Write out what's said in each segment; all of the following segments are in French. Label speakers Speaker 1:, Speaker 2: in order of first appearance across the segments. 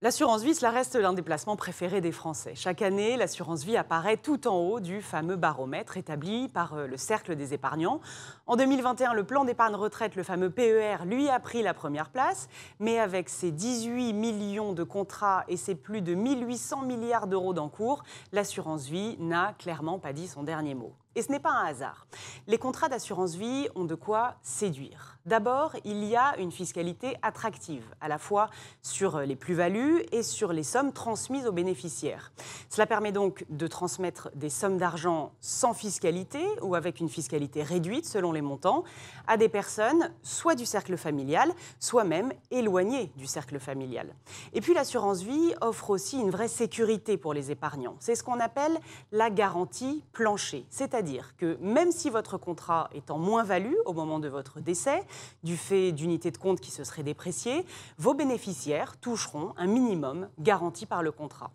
Speaker 1: L'assurance vie, cela reste l'un des placements préférés des Français. Chaque année, l'assurance vie apparaît tout en haut du fameux baromètre établi par le Cercle des épargnants. En 2021, le plan d'épargne retraite, le fameux PER, lui a pris la première place. Mais avec ses 18 millions de contrats et ses plus de 1800 milliards d'euros d'encours, l'assurance vie n'a clairement pas dit son dernier mot. Et ce n'est pas un hasard. Les contrats d'assurance vie ont de quoi séduire. D'abord, il y a une fiscalité attractive, à la fois sur les plus-values et sur les sommes transmises aux bénéficiaires. Cela permet donc de transmettre des sommes d'argent sans fiscalité ou avec une fiscalité réduite selon les montants à des personnes soit du cercle familial, soit même éloignées du cercle familial. Et puis l'assurance vie offre aussi une vraie sécurité pour les épargnants. C'est ce qu'on appelle la garantie plancher, c'est-à-dire que même si votre contrat est en moins-value au moment de votre décès, du fait d'unités de compte qui se seraient dépréciées, vos bénéficiaires toucheront un minimum garanti par le contrat.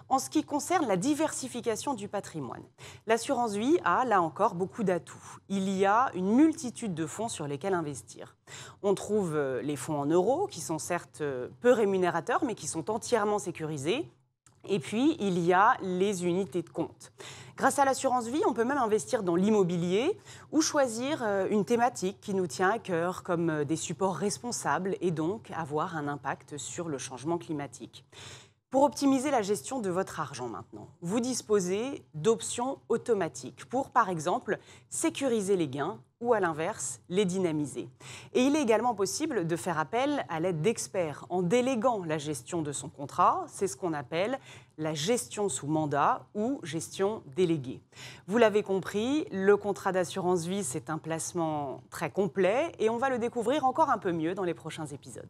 Speaker 1: En ce qui concerne la diversification du patrimoine, l'assurance vie a, là encore, beaucoup d'atouts. Il y a une multitude de fonds sur lesquels investir. On trouve les fonds en euros, qui sont certes peu rémunérateurs, mais qui sont entièrement sécurisés. Et puis, il y a les unités de compte. Grâce à l'assurance vie, on peut même investir dans l'immobilier ou choisir une thématique qui nous tient à cœur, comme des supports responsables et donc avoir un impact sur le changement climatique. Pour optimiser la gestion de votre argent maintenant, vous disposez d'options automatiques pour, par exemple, sécuriser les gains ou, à l'inverse, les dynamiser. Et il est également possible de faire appel à l'aide d'experts en déléguant la gestion de son contrat. C'est ce qu'on appelle la gestion sous mandat ou gestion déléguée. Vous l'avez compris, le contrat d'assurance vie, c'est un placement très complet et on va le découvrir encore un peu mieux dans les prochains épisodes.